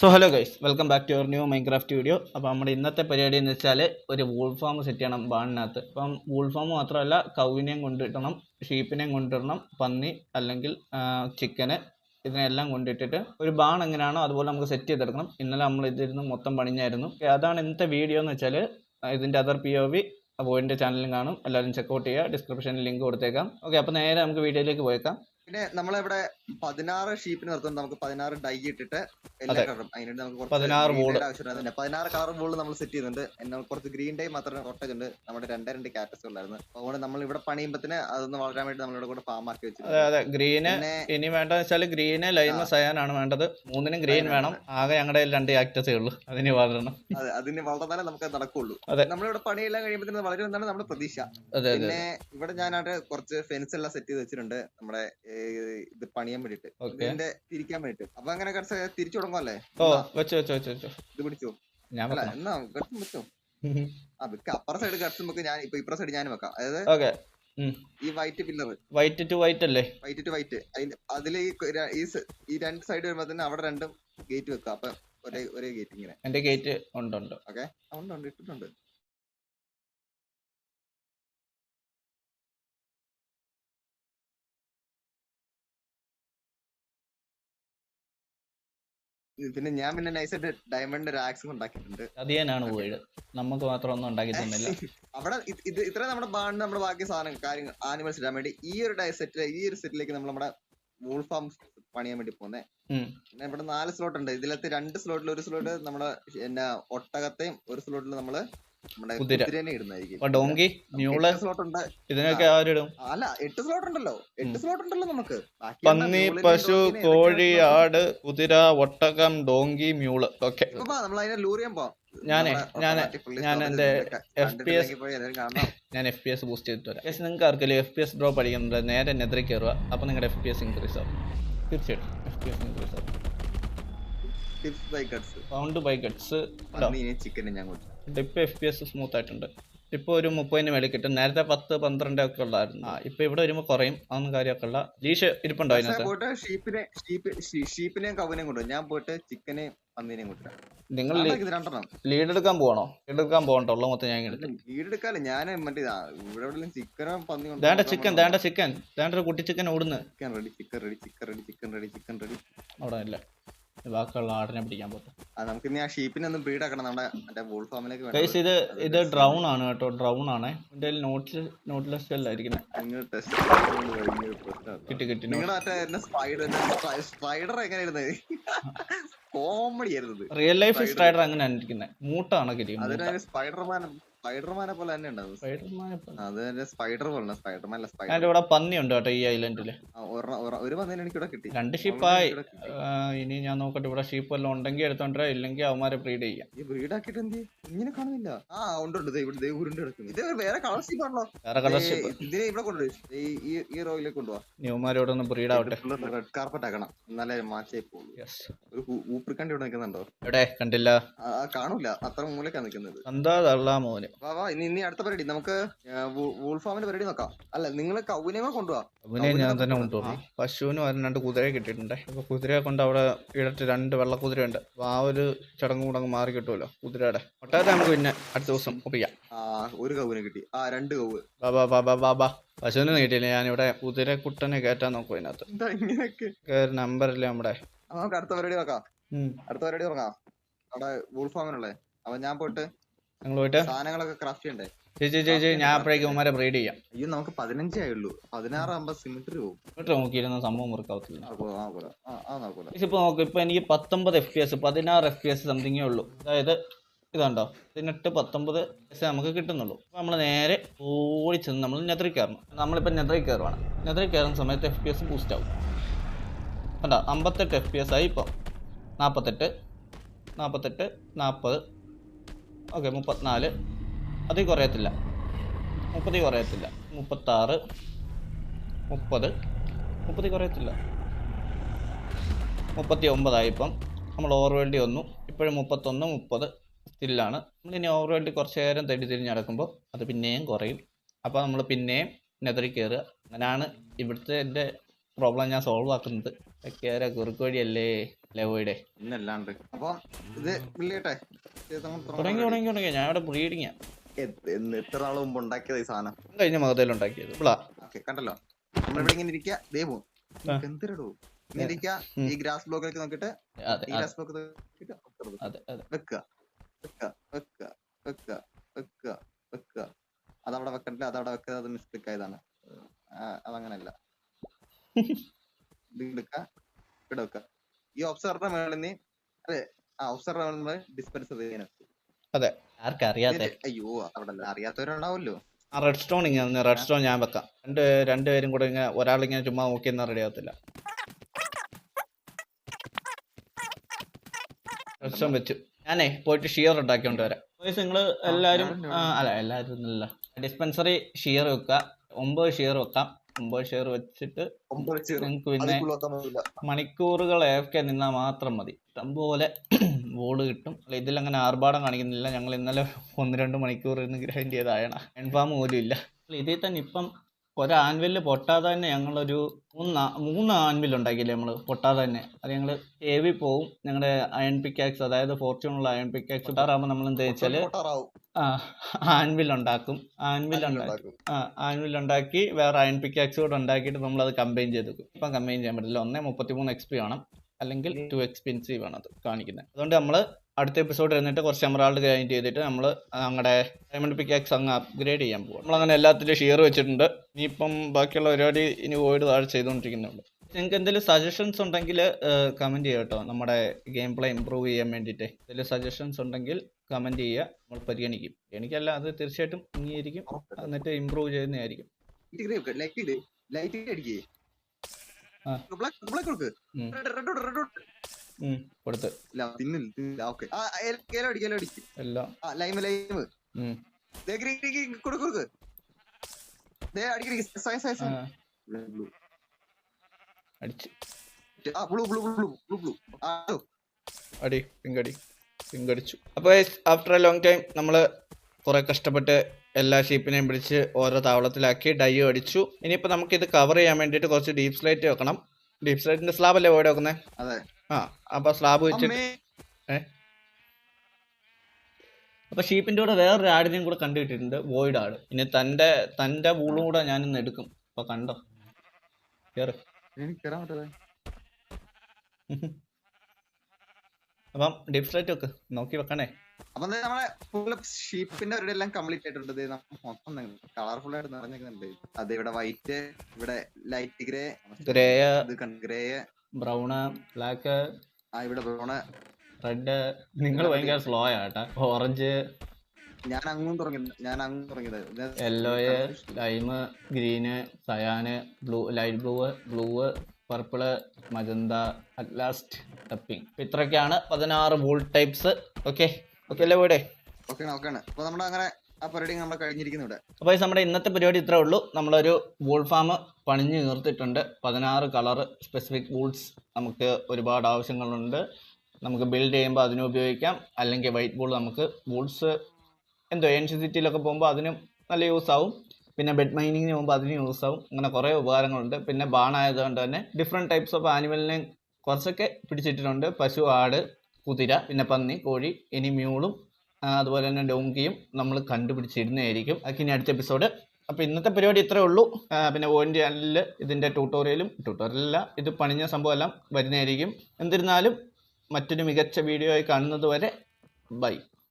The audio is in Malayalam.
So hello guys, welcome back to your new Minecraft video. അപ്പോൾ നമ്മുടെ ഇന്നത്തെ പരിപാടി എന്ന് വെച്ചാൽ ഒരു വൂൾ ഫാം സെറ്റ് ചെയ്യണം ബാണിനകത്ത്. അപ്പം വൂൾ ഫാം മാത്രമല്ല, കൗവിനെയും കൊണ്ടിടണം, ഷീപ്പിനെയും കൊണ്ടിടണം, പന്നി അല്ലെങ്കിൽ ചിക്കന്, ഇതിനെല്ലാം കൊണ്ടിട്ടിട്ട് ഒരു ബാൺ എങ്ങനെയാണോ അതുപോലെ നമുക്ക് സെറ്റ് ചെയ്തെടുക്കണം. ഇന്നലെ നമ്മൾ ഇതിരുന്ന് മൊത്തം പണിഞ്ഞായിരുന്നു. അതാണ് ഇന്നത്തെ വീഡിയോ എന്ന് വെച്ചാൽ. ഇതിൻ്റെ അതർ POV അപ്പോൾ എൻ്റെ ചാനലിലും കാണും, എല്ലാവരും ചെക്കൗട്ട് ചെയ്യുക. ഡിസ്ക്രിപ്ഷനിൽ ലിങ്ക് കൊടുത്തേക്കാം. ഓക്കെ, അപ്പോൾ നേരെ നമുക്ക് വീഡിയോയിലേക്ക് പോയേക്കാം. പിന്നെ നമ്മളിവിടെ 16 ഷീപ്പിന് നിർത്തുന്നത് നമുക്ക് 16 ഡൈ ഇട്ടിട്ട് എല്ലാ കളറും അതിനായിട്ട് നമുക്ക് 16 കളർ ബോൾ നമ്മൾ സെറ്റ് ചെയ്യുന്നുണ്ട്. കുറച്ച് ഗ്രീൻ ഡൈ മാത്രം ഷോർട്ടേജ് ഉണ്ട്. നമ്മുടെ രണ്ട് കാറ്റസ് ഉള്ളായിരുന്നു. അതുകൊണ്ട് നമ്മൾ ഇവിടെ പണിയുമ്പത്തിന് അതൊന്ന് വളരാൻ വേണ്ടി നമ്മളിവിടെ കൂടെ ഫാം ആക്കി വെച്ചു. അതെ, ഗ്രീന് ഇനി വേണ്ടതെന്ന് വെച്ചാൽ ഗ്രീന് ലൈമ സയാനാണ് വേണ്ടത്. മൂന്നിനും ഗ്രീൻ വേണം. ആകെ ഞങ്ങളുടെ 2 ആക്ടസേ ഉള്ളൂ. അതിന് വളരണം. അതെ, അതിന് വളർന്നാലേ നമുക്ക് നടക്കുള്ളൂ. നമ്മളിവിടെ പണിയെല്ലാം കഴിയുമ്പോൾ വളരുമെന്നാണ് നമ്മുടെ പ്രതീക്ഷ. പിന്നെ ഇവിടെ ഞാനായിട്ട് കുറച്ച് ഫെൻസ് എല്ലാം സെറ്റ് ചെയ്ത് വെച്ചിട്ടുണ്ട് നമ്മുടെ ഇത് പണിയാൻ വേണ്ടിട്ട്, ഇതിന്റെ തിരിക്കാൻ വേണ്ടിട്ട്. അപ്പൊ അങ്ങനെ തിരിച്ചു തുടങ്ങുമല്ലേ? ഇത് പിടിച്ചോ, എന്നാ ഗട്സും വെച്ചോ. അപ്പുറ സൈഡ് ഗട്സും വെക്ക്, ഞാൻ ഇപ്പൊ ഇപ്പുറ സൈഡ് ഞാനും വെക്കാം. അതായത് ഈ white pillar, white to white അല്ലേ? White to white. അതില് ഈ രണ്ട് സൈഡ് വരുമ്പോ തന്നെ അവിടെ രണ്ടും ഗേറ്റ് വെക്കാം. അപ്പൊ ഒരേ ഗേറ്റ് ഇങ്ങനെ. എന്റെ ഗേറ്റ് ഉണ്ട്. ഓക്കെ, ഉണ്ട് ഇട്ടിട്ടുണ്ട്. പിന്നെ ഞാൻ നൈസായിട്ട് ഡയമണ്ട് ആക്സും ഉണ്ടാക്കിയിട്ടുണ്ട്. അതിയാനാണ് പോയത്, നമുക്ക് മാത്രം ഒന്നും ഉണ്ടാക്കി തന്നില്ല. അവിടെ ഇത്ര നമ്മുടെ ബാണ്ട് നമ്മുടെ ബാക്കി കാര്യങ്ങൾ ആനിമൽസ് ഇടാൻ വേണ്ടി ഈ ഒരു സെറ്റിലേക്ക് നമ്മൾ നമ്മുടെ വൂൾ ഫാം പണിയാൻ വേണ്ടി പോകുന്നത്. പിന്നെ ഇവിടെ 4 സ്ലോട്ട് ഉണ്ട്. ഇതിലത്തെ 2 സ്ലോട്ടിൽ ഒരു സ്ലോട്ട് നമ്മുടെ ഒട്ടകത്തെയും ഒരു സ്ലോട്ടിൽ നമ്മള് കുതിരനെ ഇടുന്നതായിരിക്കും. സ്ലോട്ട് ഉണ്ട്. ഇതിനൊക്കെ അല്ല 8 സ്ലോട്ട് ഉണ്ടല്ലോ. 8 സ്ലോട്ട് ഉണ്ടല്ലോ നമുക്ക്. പന്നി, പശു, കോഴി, ആട്, കുതിര, ഒട്ടകം, ഡോങ്കി, മ്യൂള്. ഓക്കെ, നമ്മൾ അതിനെ ലൂർ ചെയ്യാൻ പോവാം. ഞാൻ എന്റെ FPS ബൂസ്റ്റ് ചെയ്തിട്ട് വരാം. നിങ്ങൾക്ക് ആർക്കെങ്കിലും FPS ഡ്രോപ്പ് അടിക്കുന്നുണ്ട്, നേരെ നെതറി കയറുക. അപ്പൊ നിങ്ങളുടെ FPS ഇൻക്രീസ് ആവും. തീർച്ചയായിട്ടും FPS ഇൻക്രീസ് ആവും. Found by guts. ഇപ്പൊ FPS സ്മൂത്ത് ആയിട്ടുണ്ട്. ഇപ്പൊ ഒരു 30 മേളിൽ കിട്ടും. നേരത്തെ 10-12 ഒക്കെ ഉള്ളായിരുന്നു. ഇപ്പൊ ഇവിടെ വരുമ്പോ കുറയും. അതൊന്നും കാര്യമൊക്കെ ഉള്ള. ലീഷ് ഇരിപ്പുണ്ടോ അതിനകത്ത്? ഷീപ്പിനെയും കവനെയും കൊണ്ടുപോകും. ഞാൻ പോയിട്ട് ചിക്കനെയും പന്നീനെയും കൊണ്ടുവരാം. നിങ്ങൾ ലീഡ് എടുക്കാൻ പോകണോ? ലീഡ് എടുക്കാൻ പോകണ്ടോ? ഉള്ള മൊത്തം ഞാൻ ലീഡ് എടുക്കാല്ലേ. ഞാൻ മറ്റേ ഇവിടെ ചിക്കനോ പന്നി ചിക്കൻ കുട്ടി ചിക്കൻ ഓടുന്നു. ചിക്കൻ റെഡി അവിടെ ഇല്ല. ബാക്കിയുള്ള ആടിനെ പിടിക്കാൻ പറ്റും. നമുക്ക് ഇനി ആ ഷീപ്പിനെ ഒന്ന് ബ്രീഡ് ആക്കണം നമ്മുടെ വൂൾ ഫാമിലേക്ക്. ഇത് ഡ്രൗൺ ആണ് കേട്ടോ, ഡ്രൗൺ ആണ്. എന്റെ നോട്ട്ലെസ് അല്ലായിരിക്കുന്നത്. കിട്ടി. സ്പൈഡർ എങ്ങനെയായിരുന്നു? കോമഡി ആയിരുന്നു. റിയൽ ലൈഫ് സ്പൈഡർ അങ്ങനെ ഇരിക്കുന്നത്. മൂട്ടാണ് കിട്ടിയത്. സ്പൈഡർമാനെ പോലെ തന്നെ ഉണ്ടാവും. സ്പൈഡർ പോലെ അതിന്റെ ഇവിടെ പന്നി ഉണ്ട് കേട്ടോ ഈ ഐലൻഡില്. ഒരു പന്നിനെ എനിക്ക് ഇവിടെ കിട്ടി. 2 ഷീപ്പായി. ഇനി ഞാൻ നോക്കട്ടെ, ഇവിടെ ഷീപ്പ് എല്ലാം ഉണ്ടെങ്കിൽ എടുത്തോണ്ടോ, ഇല്ലെങ്കിൽ അവന്മാരെ ബ്രീഡ് ചെയ്യാം. ബ്രീഡ് ആക്കിട്ട് എന്ത് ഇങ്ങനെ കാണുന്നില്ല. ഉണ്ട് ഇവിടെ ഉരുണ്ട് കിടക്കുന്നു. ഇത് വേറെ കളർ ഷീപ്പ് ആണല്ലോ. വേറെ കളർ ഷീപ്പ്. ഇതിനെ ഇവിടെ കൊണ്ടുപോയി ഈ റോയിലേക്ക് കൊണ്ടുപോവാ. ന്യൂമാരോട് ഒന്ന് ബ്രീഡ് ആവട്ടെ. റെഡ് കാർപ്പറ്റ് ആക്കണം, എന്നാലേ മാച്ചേ പോകുള്ളൂ. ഒരു ഊപ്പിക്കണ്ടി ഇവിടെ നിൽക്കുന്നുണ്ടോ? എവിടെ കണ്ടില്ല, കാണൂല. അത്ര മൂലക്കാ നിൽക്കുന്നത്. എന്താ തള്ളാ മോന്. ഇനി അടുത്ത പരിപാടി നമുക്ക് വൂൾ ഫാമിന്റെ പരിപാടി നോക്കാം. അല്ല, നിങ്ങൾ കൗവിനെ കൊണ്ടുപോവാ. ഞാൻ തന്നെ കൊണ്ടുപോകും. പശുവിന് 2 കുതിരയെ കിട്ടിയിട്ടുണ്ട്. അപ്പൊ കുതിരയെ കൊണ്ട് അവിടെ ഇടട്ട് 2 വെള്ള കുതിരയുണ്ട്. അപ്പൊ ആ ഒരു ചടങ്ങ് കൂടെ മാറി കിട്ടുമല്ലോ കുതിരയുടെ. ഒട്ടകത്തെ നമുക്ക് പിന്നെ അടുത്ത ദിവസം ഒപ്പിക്കാം. ഒരു കൗവിനെ കിട്ടി. 2 കൗവ്. ബാബാ പശുവിന് കിട്ടിയില്ല. ഞാനിവിടെ കുതിര കുട്ടനെ കയറ്റാൻ നോക്കും. അതിനകത്ത് നമ്പറില്ലേ നമ്മുടെ. നമുക്ക് അടുത്ത പരിപാടി നോക്കാം. അവിടെ വൂൾ ഫാമിനുള്ളേ. അപ്പൊ ഞാൻ പോയിട്ട് സാധനങ്ങളൊക്കെ ക്രാഫ്റ്റ് ചെയ്യണ്ടേ? ഞാൻ അപ്പോഴേക്കും ഉമ്മാരെ ബ്രീഡ് ചെയ്യാം. അയ്യോ, നമുക്ക് 15 ആയുള്ളൂ. 16 ആകുമ്പോ സിമിട്രി പോകും. നോക്കിയിരുന്ന സംഭവം വർക്കാവത്തില്ല. ഇപ്പൊ നോക്ക്, ഇപ്പൊ എനിക്ക് 19 FPS 16 FPS സംതിങ്ങേ ഉള്ളൂ. അതായത് ഇതുണ്ടോ, 19 നമുക്ക് കിട്ടുന്നുള്ളൂ. അപ്പൊ നമ്മള് നേരെ ഓടി ചെന്ന് നമ്മൾ നെതറി കയറണം. നമ്മളിപ്പോ നെതറി കയറുവാണ്. നെതറി കയറുന്ന സമയത്ത് FPS ബൂസ്റ്റ് ആവും. കണ്ടോ, 58 FPS ആയി. ഇപ്പം 48 40. ഓക്കെ, 34. അതിൽ കുറയത്തില്ല. 30 കുറയത്തില്ല. 36 30 കുറയത്തില്ല. 39 ആയിപ്പം. നമ്മൾ ഓവർവേൾഡി വന്നു. ഇപ്പോഴും 31 30 സ്റ്റില്ലാണ്. നമ്മളിനി ഓവർവേൾഡി കുറച്ച് നേരം തിരിഞ്ഞ് നടക്കുമ്പോൾ അത് പിന്നെയും കുറയും. അപ്പോൾ നമ്മൾ പിന്നെയും നെതറി കയറുക. അങ്ങനെയാണ് ഇവിടുത്തെ എൻ്റെ പ്രോബ്ലം ഞാൻ സോൾവ് ആക്കുന്നത്. കേര കുറുക്കോഴിയല്ലേ ലെവോയുടെ ഇന്നല്ലാണ്ട്. അപ്പൊ ഇത് വിളിയട്ടെ. തുടങ്ങി ഞാൻ ഇവിടെ ബ്രീഡിങ്ങാ. എത്ര നാൾ മുമ്പ് ഉണ്ടാക്കിയത് ഈ സാധനം? കഴിഞ്ഞ മകതയിൽ ഉണ്ടാക്കിയത്. കണ്ടല്ലോ, നമ്മളിവിടെ ഇങ്ങനെ ഇരിക്കുക. ദേവു എന്തിരടോ ഇങ്ങനെ ഇരിക്കുക. ഈ ഗ്രാസ് ബ്ലോക്കിലേക്ക് നോക്കിട്ട് ഈ ഗ്രാസ് ബ്ലോക്ക് വെക്കുക വെക്കുക വെക്കുക വെക്കുക വെക്കുക വെക്കുക. അതവിടെ വെക്കണ്ട, അതവിടെ വെക്കുക. അത് മിസ്റ്റേക്ക് ആയതാണ്. അതങ്ങനല്ല. ഇത് എടുക്കുക, ഇവിടെ വെക്കുക. ഈ ഒബ്സർവറിന്റെ മേളിൽ നിന്ന് അതെ ഒബ്സർവർ ഡിസ്പെൻസർ ചെയ്യാൻ. അതെ, ആർക്കറിയാത്ത അയ്യോ അവിടെ അറിയാത്തവരുണ്ടാവുമല്ലോ. റെഡ് സ്റ്റോൺ ഇങ്ങനെ റെഡ് സ്റ്റോൺ ഞാൻ വെക്കാം. രണ്ടുപേരും കൂടെ ഇങ്ങനെ ഒരാളിങ്ങനെ ചുമ്മാ നോക്കിയെന്നാ റെഡി ആവത്തില്ല. റെഡ് സ്റ്റോൺ വെച്ചു. ഞാനേ പോയിട്ട് ഷിയർ ഉണ്ടാക്കിക്കൊണ്ട് വരാം. നിങ്ങൾ എല്ലാവരും അല്ല എല്ലാവരും ഒന്നുമില്ല, ഡിസ്പെൻസറി ഷിയർ വെക്കുക. 9 ഷിയർ വെക്കാം. 9 ഷിയർ വെച്ചിട്ട് നിങ്ങൾക്ക് പിന്നെ മണിക്കൂറുകൾ AFK നിന്നാൽ മാത്രം മതി. ഇഷ്ടംപോലെ ബോൾ കിട്ടും. ഇതിലങ്ങനെ ആർഭാടം കാണിക്കുന്നില്ല. ഞങ്ങൾ ഇന്നലെ 1-2 മണിക്കൂർ ഇരുന്ന് ഗ്രൈൻഡ് ചെയ്തായണ എൻഫാം പോലും ഇല്ല. ഇതിൽ തന്നെ ഇപ്പം ഒരു ആൻവില് പൊട്ടാതെ തന്നെ ഞങ്ങളൊരു 3 ആൻവിൽ ഉണ്ടാക്കിയില്ലേ നമ്മൾ പൊട്ടാതെ തന്നെ. അത് ഞങ്ങൾ AV പോവും. ഞങ്ങളുടെ അയൺ പിക്കാക്സ്, അതായത് ഫോർച്യൂണുള്ള അയൺ പിക്കാക്സ് ഇട്ടാറാകുമ്പോൾ നമ്മൾ എന്താ വെച്ചാൽ ആൻവിൽ ഉണ്ടാക്കും. ആൻവിൽ ഉണ്ടാക്കി വേറെ അയൺ പിക്കാക്സ് കൂടെ ഉണ്ടാക്കിയിട്ട് നമ്മളത് കമ്പൈൻ ചെയ്ത് വെക്കും. ഇപ്പം കമ്പൈൻ ചെയ്യാൻ പറ്റില്ല. 33 XP വേണം, അല്ലെങ്കിൽ 2 എക്സ്പെൻസീവ് ആണ് അത് കാണിക്കുന്നത്. അതുകൊണ്ട് നമ്മൾ അടുത്ത എപ്പിസോഡ് എന്നിട്ട് കുറച്ച് എമറാൾഡ് ഗ്രൈൻഡ് ചെയ്തിട്ട് നമ്മൾ ഞങ്ങളുടെ ഡയമണ്ട് പിക്കാക്സ് അങ്ങ് അപ്ഗ്രേഡ് ചെയ്യാൻ പോകും. നമ്മളങ്ങനെ എല്ലാത്തിലും ഷെയർ വെച്ചിട്ടുണ്ട്. ഇനിയിപ്പം ബാക്കിയുള്ള പരിപാടി ഇനി വോയിഡ് താഴെ ചെയ്തുകൊണ്ടിരിക്കുന്നുണ്ട്. നിങ്ങൾക്ക് എന്തെങ്കിലും സജഷൻസ് ഉണ്ടെങ്കിൽ കമൻറ്റ് ചെയ്യുക കേട്ടോ. നമ്മുടെ ഗെയിം പ്ലേ ഇമ്പ്രൂവ് ചെയ്യാൻ വേണ്ടിയിട്ട് എന്തെങ്കിലും സജഷൻസ് ഉണ്ടെങ്കിൽ കമൻറ്റ് ചെയ്യുക, നമ്മൾ പരിഗണിക്കും. എനിക്കല്ല, അത് തീർച്ചയായിട്ടും അംഗീകരിക്കും. എന്നിട്ട് ഇമ്പ്രൂവ് ചെയ്യുന്നതായിരിക്കും. കൊടുത്ത് അടിച്ച് അടി പിങ്കടിച്ചു. അപ്പോൾ ആഫ്റ്റർ എ ലോങ് ടൈം നമ്മൾ കുറെ കഷ്ടപ്പെട്ട് എല്ലാ ഷീപ്പിനെയും പിടിച്ച് ഓരോ താവളത്തിലാക്കി ഡൈ അടിച്ചു. ഇനിയിപ്പോൾ നമുക്കിത് കവർ ചെയ്യാൻ വേണ്ടിയിട്ട് കുറച്ച് ഡീപ് സ്ലൈറ്റ് വെക്കണം. ഡീപ് സ്ലൈറ്റിന്റെ സ്ലാബ് അല്ലേ ഓടെ വെക്കുന്നത്? അപ്പൊ സ്ലാബ് വെച്ചിട്ട് അപ്പൊ ഷീപ്പിന്റെ കൂടെ വേറൊരു ആടിനെയും കൂടെ കണ്ടുകിട്ടിട്ടുണ്ട്, വോയിഡ് ആട്. ഇനി തന്റെ വൂളും കൂടെ ഞാൻ ഇന്ന് എടുക്കും. അപ്പൊ കണ്ടോ, കേറ്. അപ്പം ഡീപ് സ്ലൈറ്റ് വെക്ക്, നോക്കി വെക്കണേ. അപ്പൊ നമ്മളെ ഫുള്ള് ഷീപ്പിന്റെ അവരുടെ എല്ലാം കംപ്ലീറ്റ് ആയിട്ടുണ്ട്. മൊത്തം കളർഫുൾ ആയിട്ട് നിറഞ്ഞിരിക്കുന്നുണ്ട്. അത് ഇവിടെ വൈറ്റ്, ഇവിടെ ലൈറ്റ് ഗ്രേ, ബ്രൗണ്, ബ്ലാക്ക്, ഇവിടെ ബ്രൗണ്, റെഡ്. നിങ്ങൾ ഭയങ്കര സ്ലോ ആട്ടാ. ഓറഞ്ച്, ഞാൻ അങ്ങും തുടങ്ങിയത് yellow, lime, green, cyan, blue, light blue, purple, magenta, at last, tapping. ഇത്രയൊക്കെയാണ് 16 വൂൾ ടൈപ്സ്. ഓക്കെ അല്ലേ വീടേ? അപ്പൊ നമ്മുടെ അങ്ങനെ ആ പരിപാടി നമ്മൾ കഴിഞ്ഞിരിക്കുന്നു ഇവിടെ. അപ്പോൾ നമ്മുടെ ഇന്നത്തെ പരിപാടി ഇത്രേ ഉള്ളൂ. നമ്മളൊരു വൂൾ ഫാം പണിഞ്ഞ് നിർത്തിയിട്ടുണ്ട്. 16 കളർ സ്പെസിഫിക് വൂൾസ് നമുക്ക് ഒരുപാട് ആവശ്യങ്ങളുണ്ട്. നമുക്ക് ബിൽഡ് ചെയ്യുമ്പോൾ അതിനും ഉപയോഗിക്കാം, അല്ലെങ്കിൽ വൈറ്റ് വൂൾ നമുക്ക് വൂൾസ് ഏൻഷ്യൻ സിറ്റിയിലൊക്കെ പോകുമ്പോൾ അതിനും നല്ല യൂസ് ആവും. പിന്നെ ബെഡ് മൈനിങ്ങിന് പോകുമ്പോൾ അതിന് യൂസ് ആവും. അങ്ങനെ കുറേ ഉപകാരങ്ങളുണ്ട്. പിന്നെ ബാണായതുകൊണ്ട് തന്നെ ഡിഫറെൻറ്റ് ടൈപ്സ് ഓഫ് ആനിമലിനെ കുറച്ചൊക്കെ പിടിച്ചിട്ടുണ്ട്. പശു, ആട്, കുതിര, പിന്നെ പന്നി, കോഴി, ഇനി മ്യൂളും അതുപോലെ തന്നെ ഡോങ്കിയും നമ്മൾ കണ്ടുപിടിച്ചിരുന്നതായിരിക്കും. അതൊക്കെ ഇനി അടുത്ത എപ്പിസോഡ്. അപ്പോൾ ഇന്നത്തെ പരിപാടി ഇത്രേ ഉള്ളൂ. പിന്നെ ഓൻ്റെ ചാനലിൽ ഇതിൻ്റെ ട്യൂട്ടോറിയലല്ല, ഇത് പണിഞ്ഞ സംഭവം എല്ലാം വരുന്നതായിരിക്കും. എന്നിരുന്നാലും മറ്റൊരു മികച്ച വീഡിയോ ആയി കാണുന്നത് വരെ ബൈ.